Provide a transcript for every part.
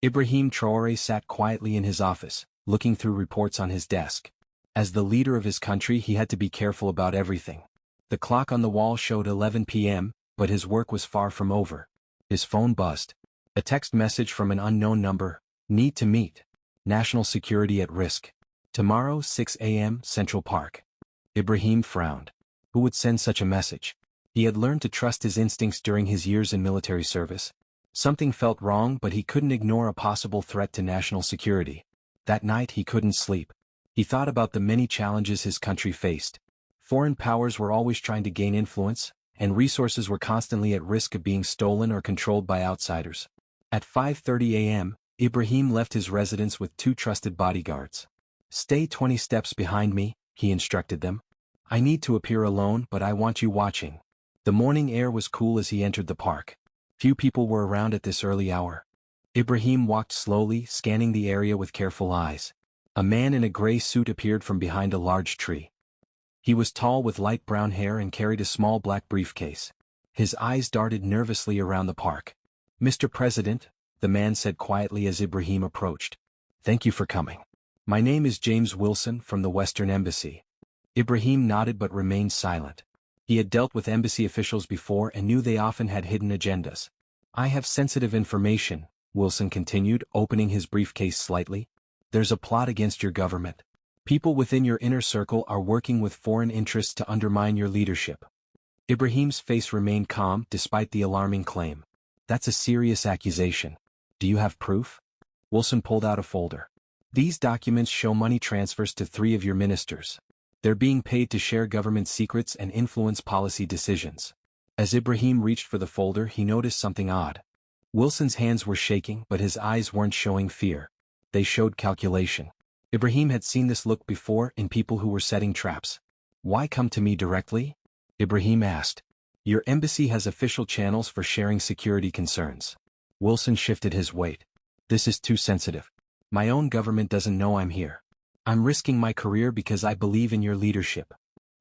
Ibrahim Traoré sat quietly in his office, looking through reports on his desk. As the leader of his country, he had to be careful about everything. The clock on the wall showed 11 p.m., but his work was far from over. His phone buzzed. A text message from an unknown number. Need to meet. National security at risk. Tomorrow 6 a.m. Central Park. Ibrahim frowned. Who would send such a message? He had learned to trust his instincts during his years in military service. Something felt wrong, but he couldn't ignore a possible threat to national security. That night he couldn't sleep. He thought about the many challenges his country faced. Foreign powers were always trying to gain influence, and resources were constantly at risk of being stolen or controlled by outsiders. At 5:30 a.m., Ibrahim left his residence with 2 trusted bodyguards. "Stay 20 steps behind me," he instructed them. "I need to appear alone, but I want you watching." The morning air was cool as he entered the park. Few people were around at this early hour. Ibrahim walked slowly, scanning the area with careful eyes. A man in a gray suit appeared from behind a large tree. He was tall with light brown hair and carried a small black briefcase. His eyes darted nervously around the park. "Mr. President," the man said quietly as Ibrahim approached. "Thank you for coming. My name is James Wilson from the Western Embassy." Ibrahim nodded but remained silent. He had dealt with embassy officials before and knew they often had hidden agendas. "I have sensitive information," Wilson continued, opening his briefcase slightly. "There's a plot against your government. People within your inner circle are working with foreign interests to undermine your leadership." Ibrahim's face remained calm despite the alarming claim. "That's a serious accusation. Do you have proof?" Wilson pulled out a folder. "These documents show money transfers to 3 of your ministers. They're being paid to share government secrets and influence policy decisions." As Ibrahim reached for the folder, he noticed something odd. Wilson's hands were shaking, but his eyes weren't showing fear. They showed calculation. Ibrahim had seen this look before in people who were setting traps. "Why come to me directly?" Ibrahim asked. "Your embassy has official channels for sharing security concerns." Wilson shifted his weight. "This is too sensitive. My own government doesn't know I'm here. I'm risking my career because I believe in your leadership."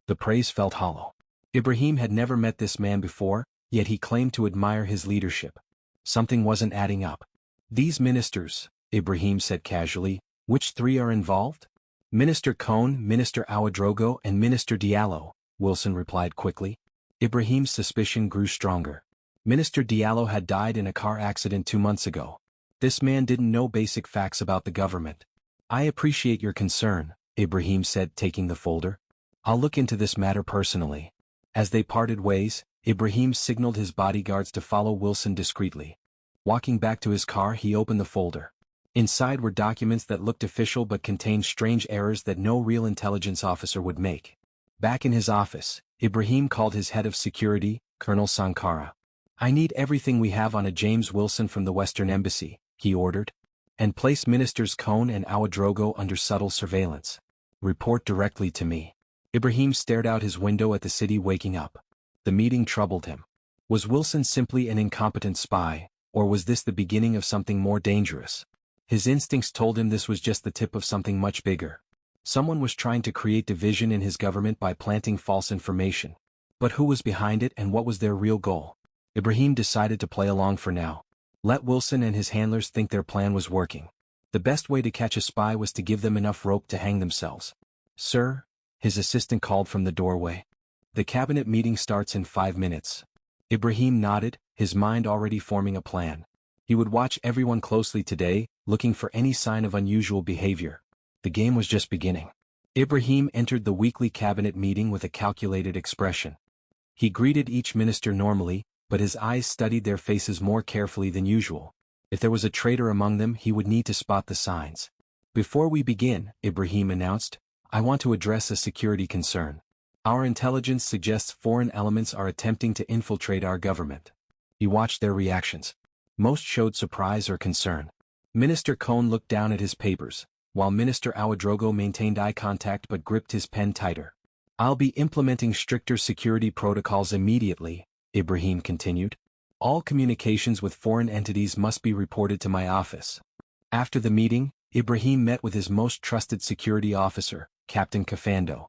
The praise felt hollow. Ibrahim had never met this man before, yet he claimed to admire his leadership. Something wasn't adding up. "These ministers," Ibrahim said casually, "which 3 are involved?" "Minister Cohn, Minister Ouedraogo and Minister Diallo," Wilson replied quickly. Ibrahim's suspicion grew stronger. Minister Diallo had died in a car accident 2 months ago. This man didn't know basic facts about the government. "I appreciate your concern," Ibrahim said, taking the folder. "I'll look into this matter personally." As they parted ways, Ibrahim signaled his bodyguards to follow Wilson discreetly. Walking back to his car, he opened the folder. Inside were documents that looked official but contained strange errors that no real intelligence officer would make. Back in his office, Ibrahim called his head of security, Colonel Sankara. "I need everything we have on a James Wilson from the Western Embassy," he ordered. "And place Ministers Cohn and Ouedraogo under subtle surveillance. Report directly to me." Ibrahim stared out his window at the city waking up. The meeting troubled him. Was Wilson simply an incompetent spy, or was this the beginning of something more dangerous? His instincts told him this was just the tip of something much bigger. Someone was trying to create division in his government by planting false information. But who was behind it and what was their real goal? Ibrahim decided to play along for now. Let Wilson and his handlers think their plan was working. The best way to catch a spy was to give them enough rope to hang themselves. "Sir?" his assistant called from the doorway. "The cabinet meeting starts in 5 minutes." Ibrahim nodded, his mind already forming a plan. He would watch everyone closely today, looking for any sign of unusual behavior. The game was just beginning. Ibrahim entered the weekly cabinet meeting with a calculated expression. He greeted each minister normally, but his eyes studied their faces more carefully than usual. If there was a traitor among them, he would need to spot the signs. "Before we begin," Ibrahim announced, "I want to address a security concern. Our intelligence suggests foreign elements are attempting to infiltrate our government." He watched their reactions. Most showed surprise or concern. Minister Cohn looked down at his papers, while Minister Ouedraogo maintained eye contact but gripped his pen tighter. "I'll be implementing stricter security protocols immediately," Ibrahim continued. "All communications with foreign entities must be reported to my office." After the meeting, Ibrahim met with his most trusted security officer, Captain Kafando.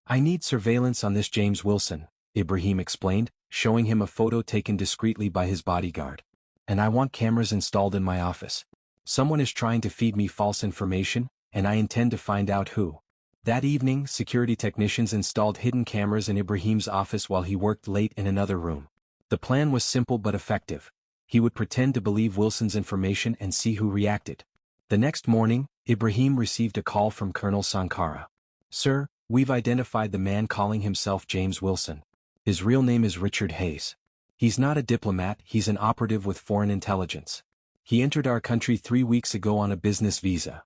"I need surveillance on this James Wilson," Ibrahim explained, showing him a photo taken discreetly by his bodyguard. "And I want cameras installed in my office. Someone is trying to feed me false information, and I intend to find out who. That evening, security technicians installed hidden cameras in Ibrahim's office while he worked late in another room. The plan was simple but effective. He would pretend to believe Wilson's information and see who reacted. The next morning, Ibrahim received a call from Colonel Sankara. "Sir, we've identified the man calling himself James Wilson. His real name is Richard Hayes. He's not a diplomat, he's an operative with foreign intelligence. He entered our country 3 weeks ago on a business visa."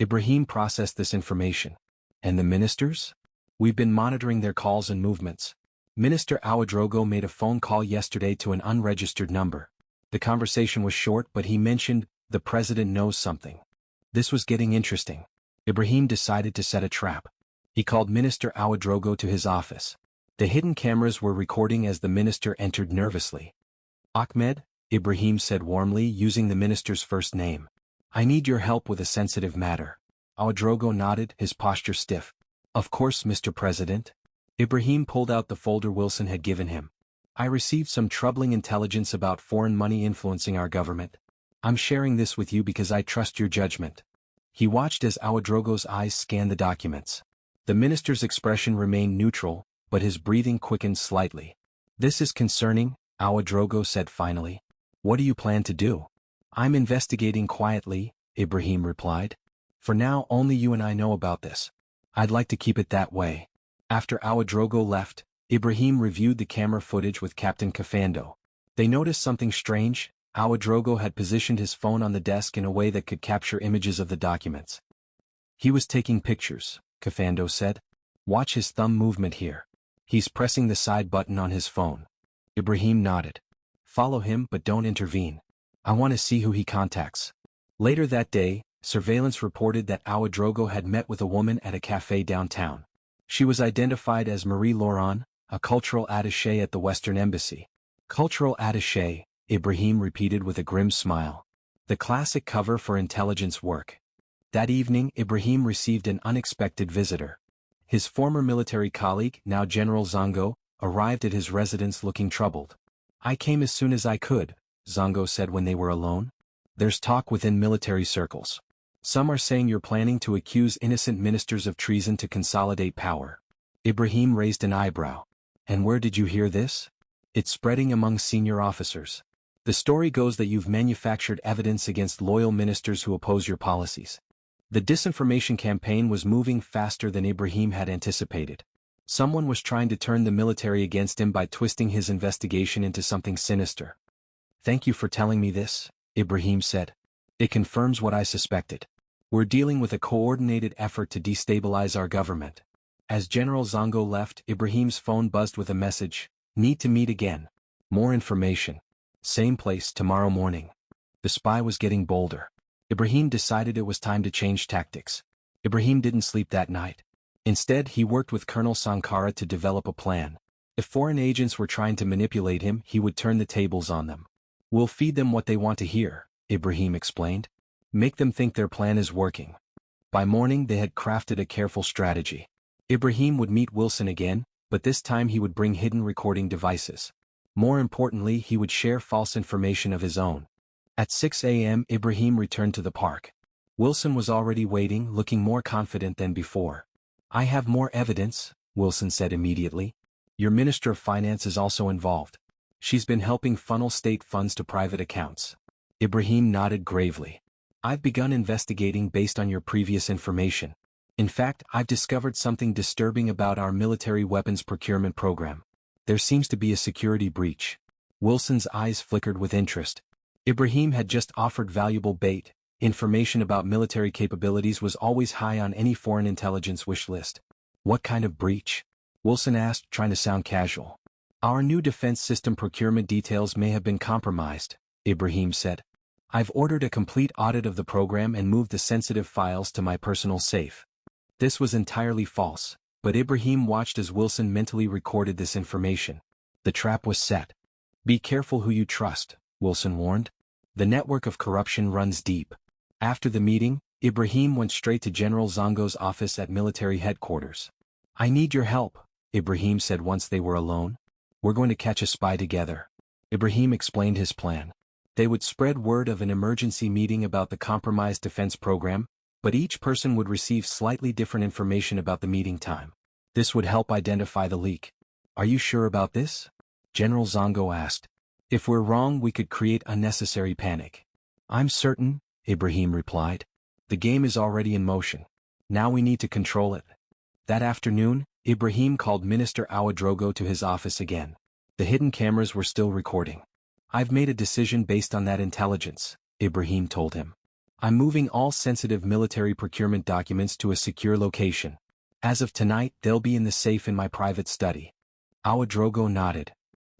Ibrahim processed this information. "And the ministers? We've been monitoring their calls and movements. Minister Ouedraogo made a phone call yesterday to an unregistered number. The conversation was short, but he mentioned, the president knows something." This was getting interesting. Ibrahim decided to set a trap. He called Minister Ouedraogo to his office. The hidden cameras were recording as the minister entered nervously. "Ahmed," Ibrahim said warmly, using the minister's first name. "I need your help with a sensitive matter." Ouedraogo nodded, his posture stiff. "Of course, Mr. President." Ibrahim pulled out the folder Wilson had given him. "I received some troubling intelligence about foreign money influencing our government. I'm sharing this with you because I trust your judgment." He watched as Ouedraogo's eyes scanned the documents. The minister's expression remained neutral, but his breathing quickened slightly. "This is concerning," Ouedraogo said finally. "What do you plan to do?" "I'm investigating quietly," Ibrahim replied. "For now only you and I know about this. I'd like to keep it that way." After Ouedraogo left, Ibrahim reviewed the camera footage with Captain Kafando. They noticed something strange. Ouedraogo had positioned his phone on the desk in a way that could capture images of the documents. "He was taking pictures," Kafando said. "Watch his thumb movement here. He's pressing the side button on his phone." Ibrahim nodded. "Follow him but don't intervene. I want to see who he contacts." Later that day, surveillance reported that Ouedraogo had met with a woman at a cafe downtown. She was identified as Marie Laurent, a cultural attaché at the Western Embassy. "Cultural attaché," Ibrahim repeated with a grim smile. "The classic cover for intelligence work." That evening, Ibrahim received an unexpected visitor. His former military colleague, now General Zongo, arrived at his residence looking troubled. "I came as soon as I could," Zongo said when they were alone. "There's talk within military circles. Some are saying you're planning to accuse innocent ministers of treason to consolidate power." Ibrahim raised an eyebrow. "And where did you hear this?" "It's spreading among senior officers. The story goes that you've manufactured evidence against loyal ministers who oppose your policies." The disinformation campaign was moving faster than Ibrahim had anticipated. Someone was trying to turn the military against him by twisting his investigation into something sinister. "Thank you for telling me this," Ibrahim said. "It confirms what I suspected. We're dealing with a coordinated effort to destabilize our government." As General Zongo left, Ibrahim's phone buzzed with a message: "Need to meet again. More information. Same place tomorrow morning." The spy was getting bolder. Ibrahim decided it was time to change tactics. Ibrahim didn't sleep that night. Instead, he worked with Colonel Sankara to develop a plan. If foreign agents were trying to manipulate him, he would turn the tables on them. "We'll feed them what they want to hear," Ibrahim explained. "Make them think their plan is working." By morning they had crafted a careful strategy. Ibrahim would meet Wilson again, but this time he would bring hidden recording devices. More importantly, he would share false information of his own. At 6 a.m. Ibrahim returned to the park. Wilson was already waiting, looking more confident than before. "I have more evidence," Wilson said immediately. "Your Minister of Finance is also involved. She's been helping funnel state funds to private accounts." Ibrahim nodded gravely. "I've begun investigating based on your previous information. In fact, I've discovered something disturbing about our military weapons procurement program. There seems to be a security breach." Wilson's eyes flickered with interest. Ibrahim had just offered valuable bait. Information about military capabilities was always high on any foreign intelligence wish list. "What kind of breach?" Wilson asked, trying to sound casual. "Our new defense system procurement details may have been compromised," Ibrahim said. "I've ordered a complete audit of the program and moved the sensitive files to my personal safe." This was entirely false, but Ibrahim watched as Wilson mentally recorded this information. The trap was set. "Be careful who you trust," Wilson warned. "The network of corruption runs deep." After the meeting, Ibrahim went straight to General Zongo's office at military headquarters. "I need your help," Ibrahim said once they were alone. "We're going to catch a spy together." Ibrahim explained his plan. They would spread word of an emergency meeting about the compromised defense program, but each person would receive slightly different information about the meeting time. This would help identify the leak. Are you sure about this? General Zongo asked. If we're wrong, we could create unnecessary panic. I'm certain, Ibrahim replied. The game is already in motion. Now we need to control it. That afternoon, Ibrahim called Minister Ouedraogo to his office again. The hidden cameras were still recording. I've made a decision based on that intelligence, Ibrahim told him. I'm moving all sensitive military procurement documents to a secure location. As of tonight, they'll be in the safe in my private study. Ouedraogo nodded.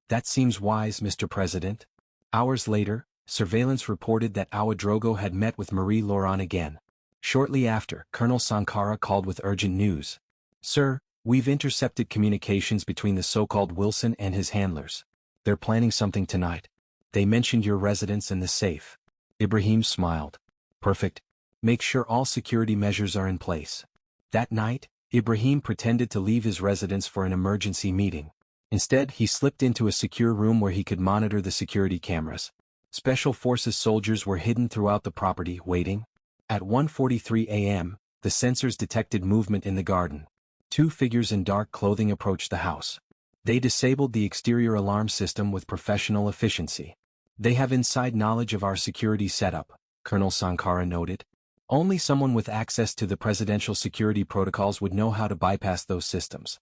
That seems wise, Mr. President. Hours later, surveillance reported that Ouedraogo had met with Marie Laurent again. Shortly after, Colonel Sankara called with urgent news. Sir, we've intercepted communications between the so-called Wilson and his handlers. They're planning something tonight. They mentioned your residence and the safe. Ibrahim smiled. Perfect. Make sure all security measures are in place. That night, Ibrahim pretended to leave his residence for an emergency meeting. Instead, he slipped into a secure room where he could monitor the security cameras. Special Forces soldiers were hidden throughout the property, waiting. At 1:43 a.m., the sensors detected movement in the garden. Two figures in dark clothing approached the house. They disabled the exterior alarm system with professional efficiency. They have inside knowledge of our security setup, Colonel Sankara noted. Only someone with access to the presidential security protocols would know how to bypass those systems.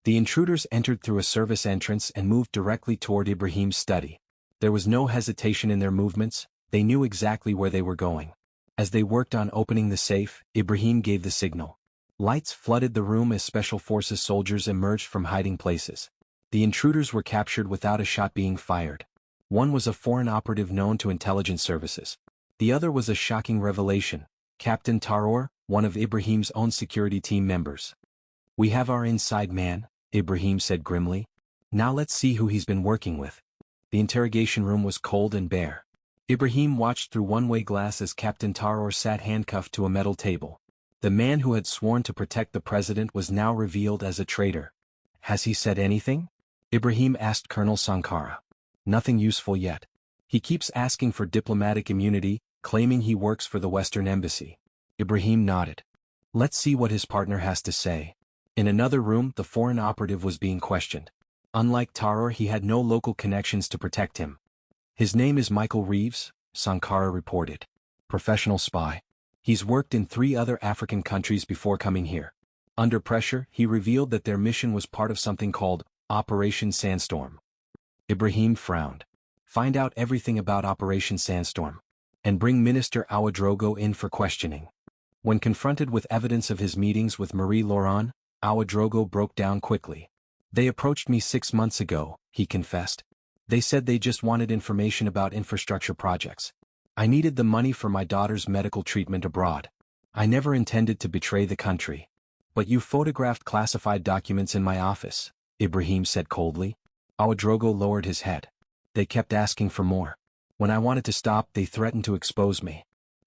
The intruders entered through a service entrance and moved directly toward Ibrahim's study. There was no hesitation in their movements, they knew exactly where they were going. As they worked on opening the safe, Ibrahim gave the signal. Lights flooded the room as Special Forces soldiers emerged from hiding places. The intruders were captured without a shot being fired. One was a foreign operative known to intelligence services. The other was a shocking revelation. Captain Traoré, one of Ibrahim's own security team members. We have our inside man, Ibrahim said grimly. Now let's see who he's been working with. The interrogation room was cold and bare. Ibrahim watched through one-way glass as Captain Traoré sat handcuffed to a metal table. The man who had sworn to protect the president was now revealed as a traitor. Has he said anything? Ibrahim asked Colonel Sankara. Nothing useful yet. He keeps asking for diplomatic immunity, claiming he works for the Western Embassy. Ibrahim nodded. Let's see what his partner has to say. In another room, the foreign operative was being questioned. Unlike Traoré, he had no local connections to protect him. His name is Michael Reeves, Sankara reported. Professional spy. He's worked in 3 other African countries before coming here. Under pressure, he revealed that their mission was part of something called Operation Sandstorm. Ibrahim frowned. Find out everything about Operation Sandstorm. And bring Minister Ouedraogo in for questioning. When confronted with evidence of his meetings with Marie Laurent, Ouedraogo broke down quickly. They approached me 6 months ago, he confessed. They said they just wanted information about infrastructure projects. I needed the money for my daughter's medical treatment abroad. I never intended to betray the country. But you photographed classified documents in my office, Ibrahim said coldly. Ouedraogo lowered his head. They kept asking for more. When I wanted to stop, they threatened to expose me.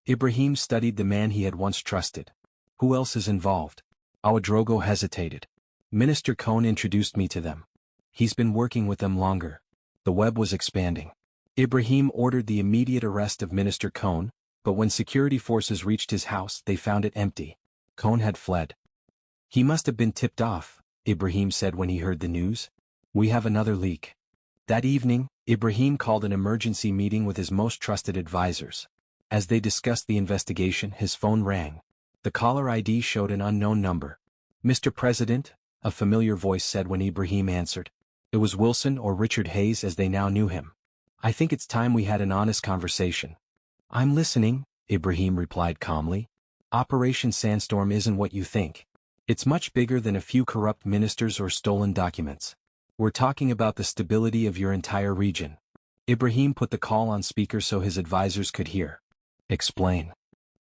Ibrahim studied the man he had once trusted. Who else is involved? Ouedraogo hesitated. Minister Cohn introduced me to them. He's been working with them longer. The web was expanding. Ibrahim ordered the immediate arrest of Minister Cohn, but when security forces reached his house, they found it empty. Cohn had fled. He must have been tipped off, Ibrahim said when he heard the news. We have another leak. That evening, Ibrahim called an emergency meeting with his most trusted advisors. As they discussed the investigation, his phone rang. The caller ID showed an unknown number. Mr. President, a familiar voice said when Ibrahim answered. It was Wilson or Richard Hayes as they now knew him. I think it's time we had an honest conversation. I'm listening, Ibrahim replied calmly. Operation Sandstorm isn't what you think. It's much bigger than a few corrupt ministers or stolen documents. We're talking about the stability of your entire region. Ibrahim put the call on speaker so his advisors could hear. Explain.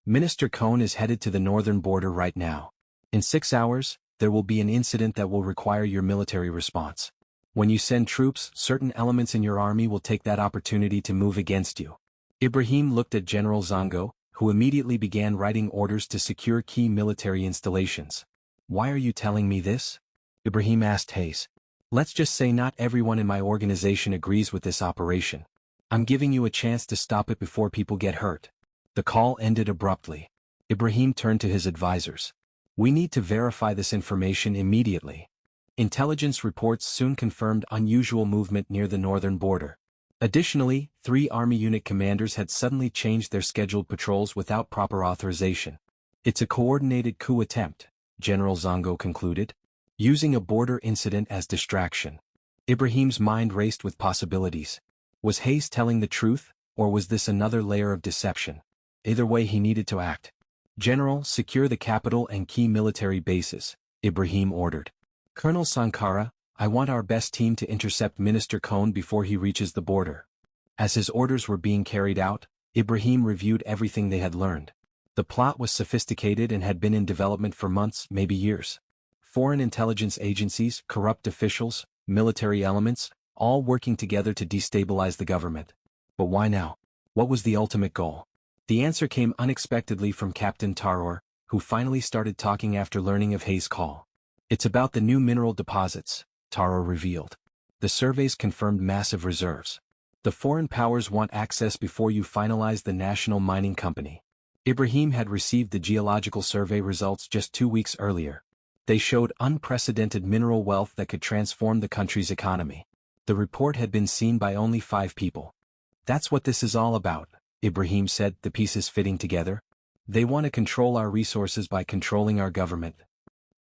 Minister Cohn is headed to the northern border right now. In 6 hours, there will be an incident that will require your military response. When you send troops, certain elements in your army will take that opportunity to move against you. Ibrahim looked at General Zongo, who immediately began writing orders to secure key military installations. Why are you telling me this? Ibrahim asked Hayes. Let's just say not everyone in my organization agrees with this operation. I'm giving you a chance to stop it before people get hurt. The call ended abruptly. Ibrahim turned to his advisors. We need to verify this information immediately. Intelligence reports soon confirmed unusual movement near the northern border. Additionally, 3 Army unit commanders had suddenly changed their scheduled patrols without proper authorization. It's a coordinated coup attempt, General Zongo concluded, using a border incident as distraction. Ibrahim's mind raced with possibilities. Was Hayes telling the truth, or was this another layer of deception? Either way, he needed to act. General, secure the capital and key military bases, Ibrahim ordered. Colonel Sankara, I want our best team to intercept Minister Cohn before he reaches the border. As his orders were being carried out, Ibrahim reviewed everything they had learned. The plot was sophisticated and had been in development for months, maybe years. Foreign intelligence agencies, corrupt officials, military elements, all working together to destabilize the government. But why now? What was the ultimate goal? The answer came unexpectedly from Captain Traoré, who finally started talking after learning of Hayes' call. It's about the new mineral deposits, Traoré revealed. The surveys confirmed massive reserves. The foreign powers want access before you finalize the national mining company. Ibrahim had received the geological survey results just 2 weeks earlier. They showed unprecedented mineral wealth that could transform the country's economy. The report had been seen by only 5 people. That's what this is all about, Ibrahim said, the pieces fitting together. They want to control our resources by controlling our government.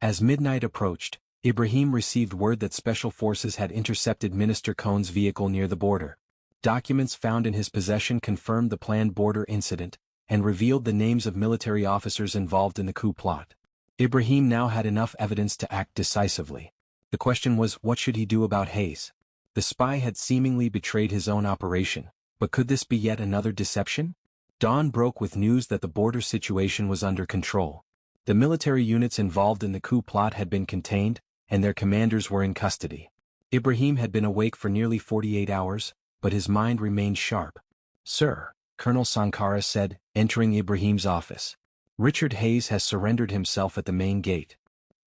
As midnight approached, Ibrahim received word that special forces had intercepted Minister Cohn's vehicle near the border. Documents found in his possession confirmed the planned border incident, and revealed the names of military officers involved in the coup plot. Ibrahim now had enough evidence to act decisively. The question was, what should he do about Hayes? The spy had seemingly betrayed his own operation, but could this be yet another deception? Dawn broke with news that the border situation was under control. The military units involved in the coup plot had been contained, and their commanders were in custody. Ibrahim had been awake for nearly 48 hours, but his mind remained sharp. Sir, Colonel Sankara said, entering Ibrahim's office. Richard Hayes has surrendered himself at the main gate.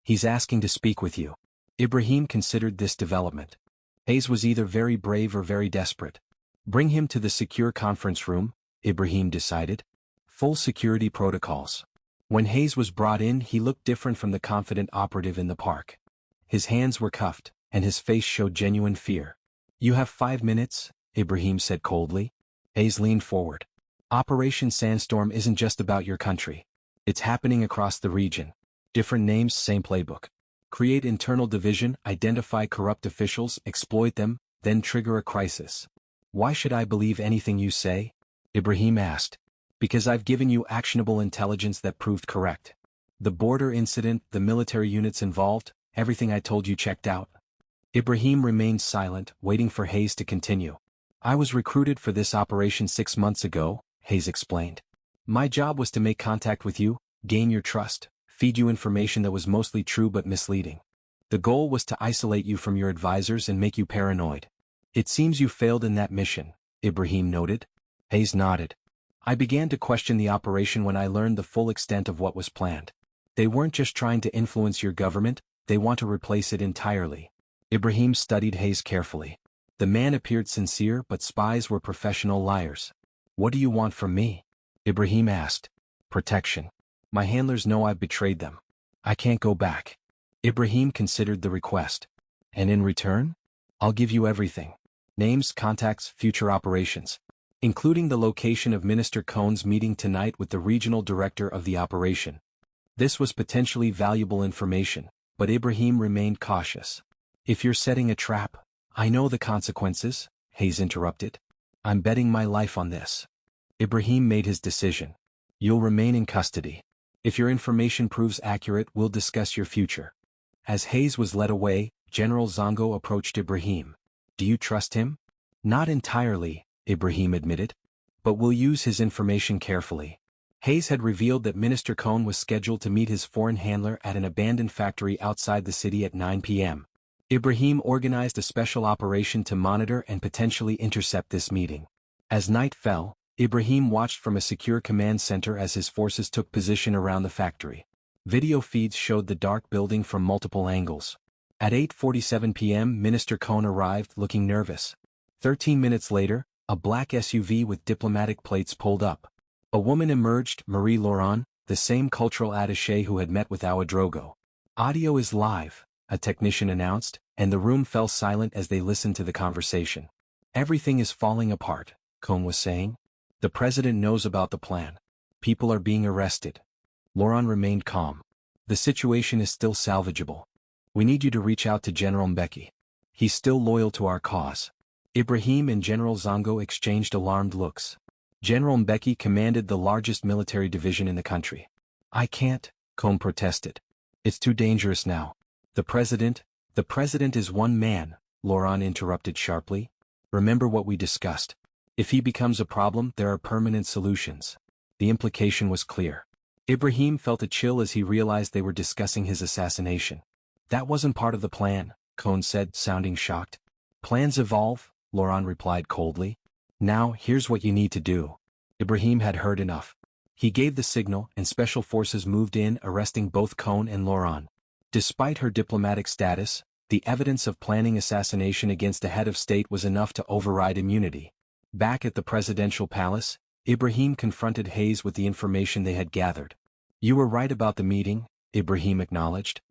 He's asking to speak with you. Ibrahim considered this development. Hayes was either very brave or very desperate. Bring him to the secure conference room, Ibrahim decided. Full security protocols. When Hayes was brought in, he looked different from the confident operative in the park. His hands were cuffed, and his face showed genuine fear. You have 5 minutes, Ibrahim said coldly. Hayes leaned forward. Operation Sandstorm isn't just about your country. It's happening across the region. Different names, same playbook. Create internal division, identify corrupt officials, exploit them, then trigger a crisis. Why should I believe anything you say? Ibrahim asked. Because I've given you actionable intelligence that proved correct. The border incident, the military units involved, everything I told you checked out. Ibrahim remained silent, waiting for Hayes to continue. I was recruited for this operation 6 months ago, Hayes explained. My job was to make contact with you, gain your trust, feed you information that was mostly true but misleading. The goal was to isolate you from your advisors and make you paranoid. It seems you failed in that mission, Ibrahim noted. Hayes nodded. I began to question the operation when I learned the full extent of what was planned. They weren't just trying to influence your government, they want to replace it entirely. Ibrahim studied Hayes carefully. The man appeared sincere, but spies were professional liars. What do you want from me? Ibrahim asked. Protection. My handlers know I've betrayed them. I can't go back. Ibrahim considered the request. And in return? I'll give you everything. Names, contacts, future operations. Including the location of Minister Cohn's meeting tonight with the regional director of the operation. This was potentially valuable information, but Ibrahim remained cautious. If you're setting a trap, I know the consequences, Hayes interrupted. I'm betting my life on this. Ibrahim made his decision. You'll remain in custody. If your information proves accurate, we'll discuss your future. As Hayes was led away, General Zongo approached Ibrahim. Do you trust him? Not entirely, Ibrahim admitted. But we'll use his information carefully. Hayes had revealed that Minister Cohn was scheduled to meet his foreign handler at an abandoned factory outside the city at 9 p.m. Ibrahim organized a special operation to monitor and potentially intercept this meeting. As night fell, Ibrahim watched from a secure command center as his forces took position around the factory. Video feeds showed the dark building from multiple angles. At 8:47 p.m. Minister Cohn arrived looking nervous. 13 minutes later, A black SUV with diplomatic plates pulled up. A woman emerged, Marie Laurent, the same cultural attaché who had met with Ouedraogo. "Audio is live," a technician announced, and the room fell silent as they listened to the conversation. "Everything is falling apart," Cohn was saying. "The president knows about the plan. People are being arrested." Laurent remained calm. "The situation is still salvageable. We need you to reach out to General Mbeki. He's still loyal to our cause." Ibrahim and General Zongo exchanged alarmed looks. General Mbeki commanded the largest military division in the country. "I can't," Cohn protested. "It's too dangerous now." The president is one man," Laurent interrupted sharply. "Remember what we discussed. If he becomes a problem, there are permanent solutions." The implication was clear. Ibrahim felt a chill as he realized they were discussing his assassination. "That wasn't part of the plan," Cohn said, sounding shocked. "Plans evolve," Laurent replied coldly. "Now, here's what you need to do." Ibrahim had heard enough. He gave the signal, and special forces moved in, arresting both Cohn and Laurent. Despite her diplomatic status, the evidence of planning assassination against a head of state was enough to override immunity. Back at the presidential palace, Ibrahim confronted Hayes with the information they had gathered. "You were right about the meeting," Ibrahim acknowledged.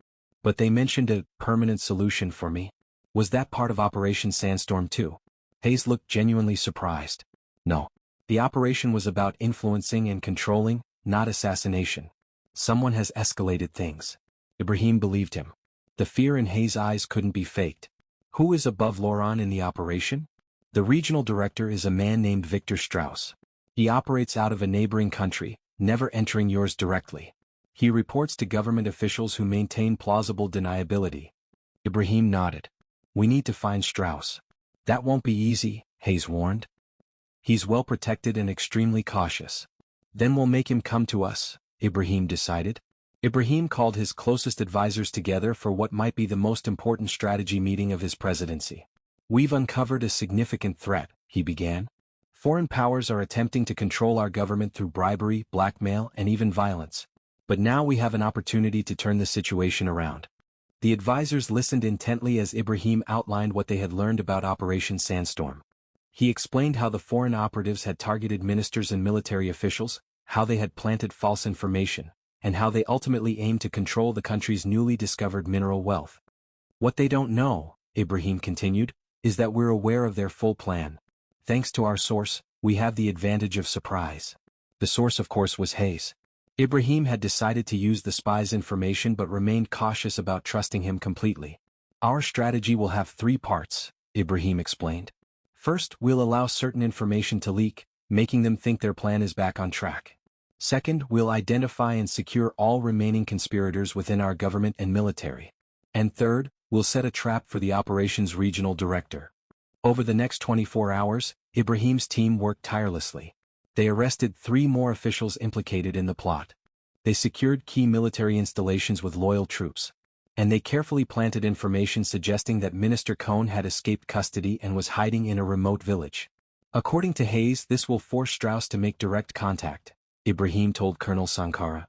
"But they mentioned a permanent solution for me. Was that part of Operation Sandstorm too?" Hayes looked genuinely surprised. "No. The operation was about influencing and controlling, not assassination. Someone has escalated things." Ibrahim believed him. The fear in Hayes' eyes couldn't be faked. "Who is above Laurent in the operation?" "The regional director is a man named Victor Strauss. He operates out of a neighboring country, never entering yours directly. He reports to government officials who maintain plausible deniability." Ibrahim nodded. "We need to find Strauss." "That won't be easy," Hayes warned. "He's well protected and extremely cautious." "Then we'll make him come to us," Ibrahim decided. Ibrahim called his closest advisors together for what might be the most important strategy meeting of his presidency. "We've uncovered a significant threat," he began. "Foreign powers are attempting to control our government through bribery, blackmail, and even violence. But now we have an opportunity to turn the situation around." The advisors listened intently as Ibrahim outlined what they had learned about Operation Sandstorm. He explained how the foreign operatives had targeted ministers and military officials, how they had planted false information, and how they ultimately aimed to control the country's newly discovered mineral wealth. "What they don't know," Ibrahim continued, "is that we're aware of their full plan. Thanks to our source, we have the advantage of surprise." The source, of course, was Hayes. Ibrahim had decided to use the spy's information but remained cautious about trusting him completely. "Our strategy will have 3 parts," Ibrahim explained. "First, we'll allow certain information to leak, making them think their plan is back on track. Second, we'll identify and secure all remaining conspirators within our government and military. And third, we'll set a trap for the operations regional director." Over the next 24 hours, Ibrahim's team worked tirelessly. They arrested 3 more officials implicated in the plot. They secured key military installations with loyal troops. And they carefully planted information suggesting that Minister Cohn had escaped custody and was hiding in a remote village. According to Hayes, this will force Strauss to make direct contact, Ibrahim told Colonel Sankara.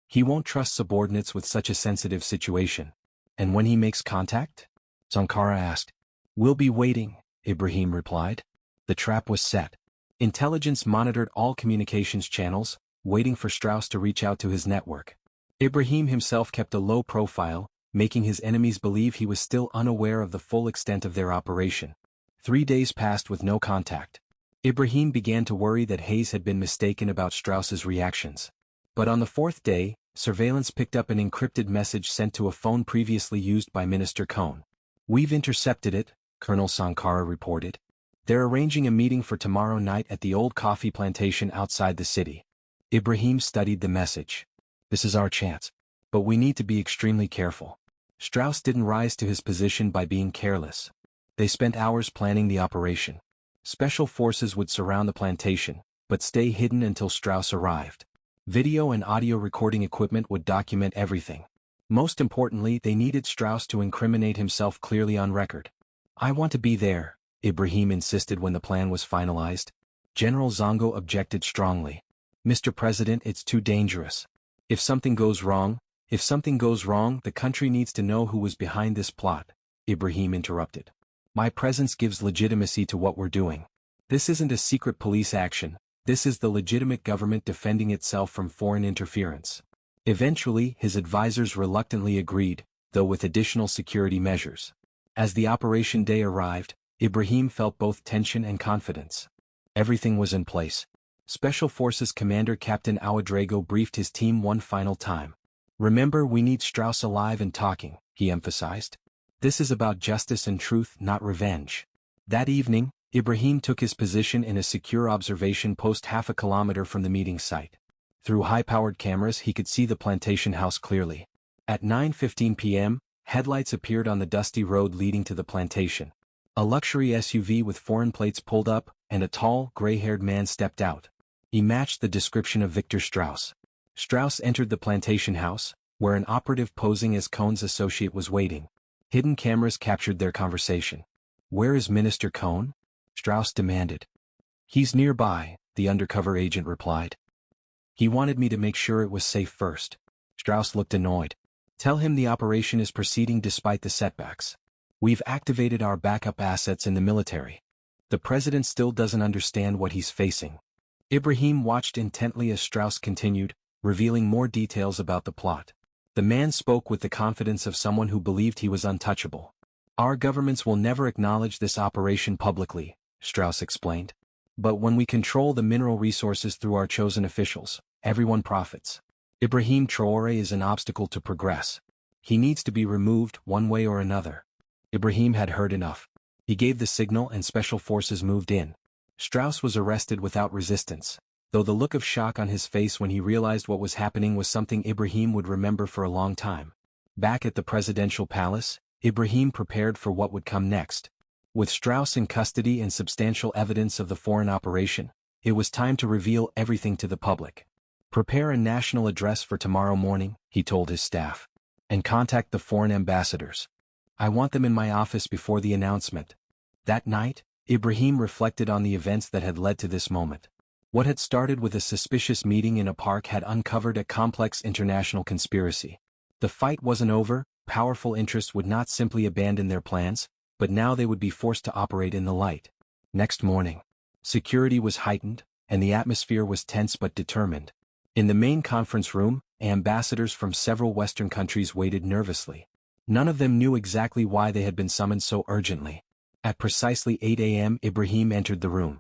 "He won't trust subordinates with such a sensitive situation." "And when he makes contact?" Sankara asked. "We'll be waiting," Ibrahim replied. The trap was set. Intelligence monitored all communications channels, waiting for Strauss to reach out to his network. Ibrahim himself kept a low profile, making his enemies believe he was still unaware of the full extent of their operation. 3 days passed with no contact. Ibrahim began to worry that Hayes had been mistaken about Strauss's reactions. But on the 4th day, surveillance picked up an encrypted message sent to a phone previously used by Minister Cohn. "We've intercepted it," Colonel Sankara reported. "They're arranging a meeting for tomorrow night at the old coffee plantation outside the city." Ibrahim studied the message. "This is our chance. But we need to be extremely careful." Strauss didn't rise to his position by being careless. They spent hours planning the operation. Special forces would surround the plantation, but stay hidden until Strauss arrived. Video and audio recording equipment would document everything. Most importantly, they needed Strauss to incriminate himself clearly on record. "I want to be there," Ibrahim insisted when the plan was finalized. General Zongo objected strongly. "Mr. President, it's too dangerous. If something goes wrong, the country needs to know who was behind this plot," Ibrahim interrupted. "My presence gives legitimacy to what we're doing." This isn't a secret police action, this is the legitimate government defending itself from foreign interference. Eventually, his advisors reluctantly agreed, though with additional security measures. As the operation day arrived, Ibrahim felt both tension and confidence. Everything was in place. Special Forces Commander Captain Ouedraogo briefed his team one final time. "Remember, we need Strauss alive and talking," he emphasized. "This is about justice and truth, not revenge." That evening, Ibrahim took his position in a secure observation post half a kilometer from the meeting site. Through high-powered cameras he could see the plantation house clearly. At 9:15 p.m., headlights appeared on the dusty road leading to the plantation. A luxury SUV with foreign plates pulled up, and a tall, gray-haired man stepped out. He matched the description of Victor Strauss. Strauss entered the plantation house, where an operative posing as Cohn's associate was waiting. Hidden cameras captured their conversation. "Where is Minister Cohn?" Strauss demanded. "He's nearby," the undercover agent replied. "He wanted me to make sure it was safe first." Strauss looked annoyed. "Tell him the operation is proceeding despite the setbacks. We've activated our backup assets in the military. The president still doesn't understand what he's facing." Ibrahim watched intently as Strauss continued, revealing more details about the plot. The man spoke with the confidence of someone who believed he was untouchable. "Our governments will never acknowledge this operation publicly," Strauss explained. "But when we control the mineral resources through our chosen officials, everyone profits. Ibrahim Traoré is an obstacle to progress. He needs to be removed one way or another." Ibrahim had heard enough. He gave the signal and special forces moved in. Strauss was arrested without resistance, though the look of shock on his face when he realized what was happening was something Ibrahim would remember for a long time. Back at the presidential palace, Ibrahim prepared for what would come next. With Strauss in custody and substantial evidence of the foreign operation, it was time to reveal everything to the public. "Prepare a national address for tomorrow morning," he told his staff. "And contact the foreign ambassadors. I want them in my office before the announcement." That night, Ibrahim reflected on the events that had led to this moment. What had started with a suspicious meeting in a park had uncovered a complex international conspiracy. The fight wasn't over, powerful interests would not simply abandon their plans, but now they would be forced to operate in the light. Next morning, security was heightened, and the atmosphere was tense but determined. In the main conference room, ambassadors from several Western countries waited nervously. None of them knew exactly why they had been summoned so urgently. At precisely 8 a.m. Ibrahim entered the room.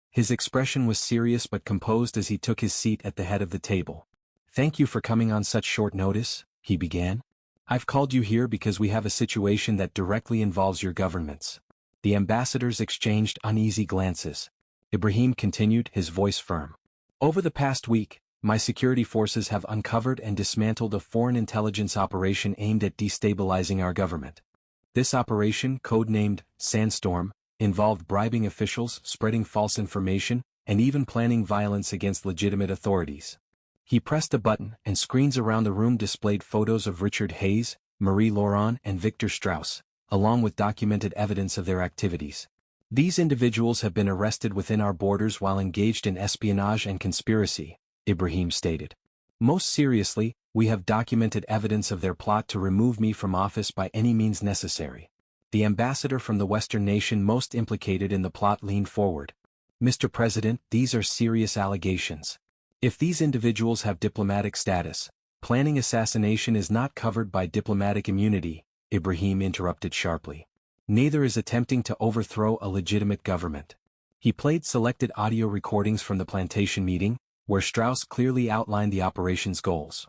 His expression was serious but composed as he took his seat at the head of the table. "Thank you for coming on such short notice," he began. "I've called you here because we have a situation that directly involves your governments." The ambassadors exchanged uneasy glances. Ibrahim continued, his voice firm. "Over the past week, my security forces have uncovered and dismantled a foreign intelligence operation aimed at destabilizing our government. This operation, codenamed Sandstorm, involved bribing officials, spreading false information, and even planning violence against legitimate authorities." He pressed a button, and screens around the room displayed photos of Richard Hayes, Marie Laurent, and Victor Strauss, along with documented evidence of their activities. "These individuals have been arrested within our borders while engaged in espionage and conspiracy," Ibrahim stated. "Most seriously, we have documented evidence of their plot to remove me from office by any means necessary." The ambassador from the Western nation most implicated in the plot leaned forward. "Mr. President, these are serious allegations. If these individuals have diplomatic status, planning assassination is not covered by diplomatic immunity," Ibrahim interrupted sharply. "Neither is attempting to overthrow a legitimate government." He played selected audio recordings from the plantation meeting, where Strauss clearly outlined the operation's goals.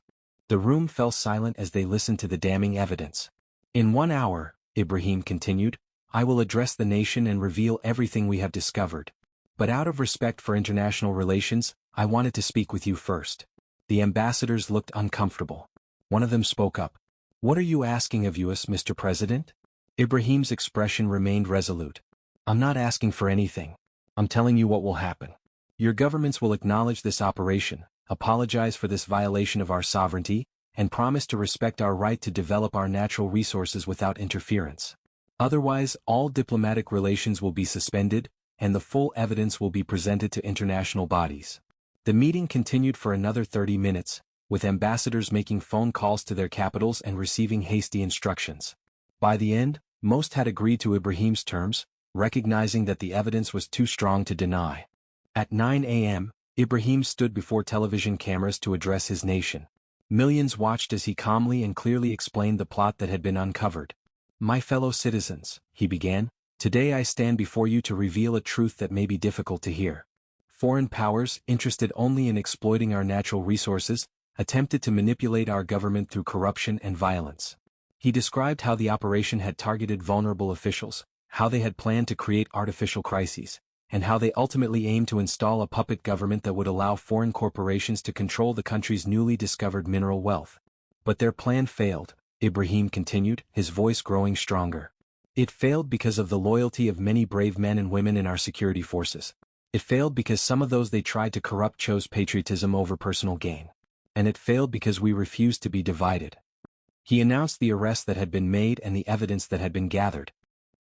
The room fell silent as they listened to the damning evidence. "In 1 hour," Ibrahim continued, "I will address the nation and reveal everything we have discovered. But out of respect for international relations, I wanted to speak with you first." The ambassadors looked uncomfortable. One of them spoke up. "What are you asking of us, Mr. President?" Ibrahim's expression remained resolute. "I'm not asking for anything. I'm telling you what will happen. Your governments will acknowledge this operation, apologize for this violation of our sovereignty, and promise to respect our right to develop our natural resources without interference. Otherwise, all diplomatic relations will be suspended, and the full evidence will be presented to international bodies." The meeting continued for another 30 minutes, with ambassadors making phone calls to their capitals and receiving hasty instructions. By the end, most had agreed to Ibrahim's terms, recognizing that the evidence was too strong to deny. At 9 a.m., Ibrahim stood before television cameras to address his nation. Millions watched as he calmly and clearly explained the plot that had been uncovered. "My fellow citizens," he began, "today I stand before you to reveal a truth that may be difficult to hear. Foreign powers, interested only in exploiting our natural resources, attempted to manipulate our government through corruption and violence." He described how the operation had targeted vulnerable officials, how they had planned to create artificial crises, and how they ultimately aimed to install a puppet government that would allow foreign corporations to control the country's newly discovered mineral wealth. But their plan failed, Ibrahim continued, his voice growing stronger. It failed because of the loyalty of many brave men and women in our security forces. It failed because some of those they tried to corrupt chose patriotism over personal gain. And it failed because we refused to be divided. He announced the arrests that had been made and the evidence that had been gathered.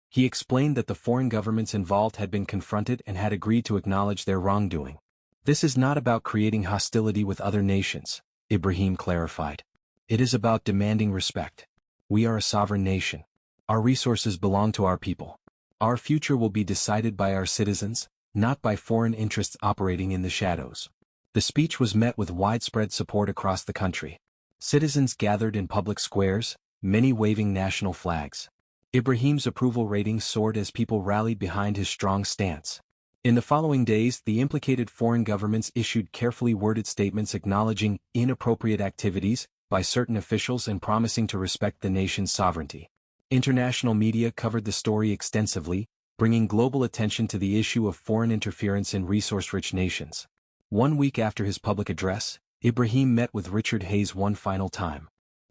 He explained that the foreign governments involved had been confronted and had agreed to acknowledge their wrongdoing. "This is not about creating hostility with other nations," Ibrahim clarified. "It is about demanding respect. We are a sovereign nation. Our resources belong to our people. Our future will be decided by our citizens, not by foreign interests operating in the shadows." The speech was met with widespread support across the country. Citizens gathered in public squares, many waving national flags. Ibrahim's approval ratings soared as people rallied behind his strong stance. In the following days, the implicated foreign governments issued carefully worded statements acknowledging inappropriate activities by certain officials and promising to respect the nation's sovereignty. International media covered the story extensively, bringing global attention to the issue of foreign interference in resource-rich nations. 1 week after his public address, Ibrahim met with Richard Hayes one final time.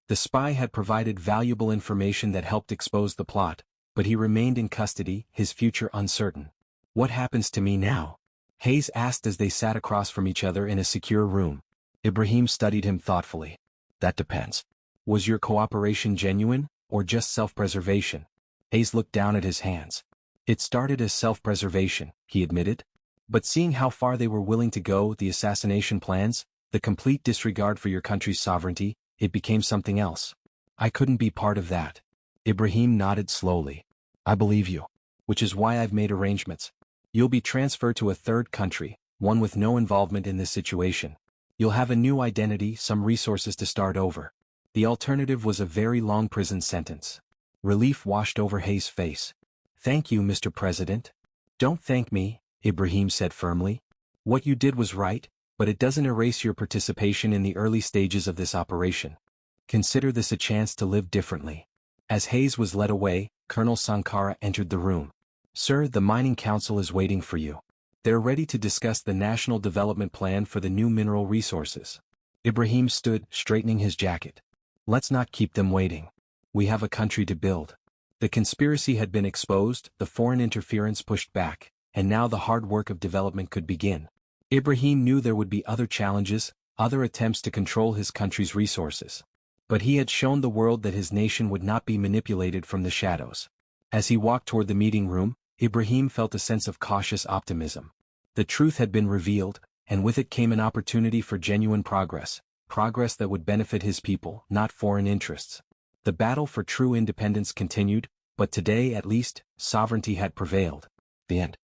The spy had provided valuable information that helped expose the plot, but he remained in custody, his future uncertain. "What happens to me now?" Hayes asked as they sat across from each other in a secure room. Ibrahim studied him thoughtfully. "That depends. Was your cooperation genuine, or just self-preservation?" Hayes looked down at his hands. "It started as self-preservation," he admitted. "But seeing how far they were willing to go, the assassination plans, the complete disregard for your country's sovereignty, it became something else. I couldn't be part of that." Ibrahim nodded slowly. "I believe you. Which is why I've made arrangements. You'll be transferred to a third country, one with no involvement in this situation. You'll have a new identity, some resources to start over. The alternative was a very long prison sentence." Relief washed over Hayes' face. "Thank you, Mr. President." "Don't thank me," Ibrahim said firmly. "What you did was right, but it doesn't erase your participation in the early stages of this operation. Consider this a chance to live differently." As Hayes was led away, Colonel Sankara entered the room. "Sir, the Mining Council is waiting for you. They're ready to discuss the National Development Plan for the new mineral resources." Ibrahim stood, straightening his jacket. "Let's not keep them waiting. We have a country to build." The conspiracy had been exposed, the foreign interference pushed back, and now the hard work of development could begin. Ibrahim knew there would be other challenges, other attempts to control his country's resources. But he had shown the world that his nation would not be manipulated from the shadows. As he walked toward the meeting room, Ibrahim felt a sense of cautious optimism. The truth had been revealed, and with it came an opportunity for genuine progress that would benefit his people, not foreign interests. The battle for true independence continued, but today at least, sovereignty had prevailed. The end.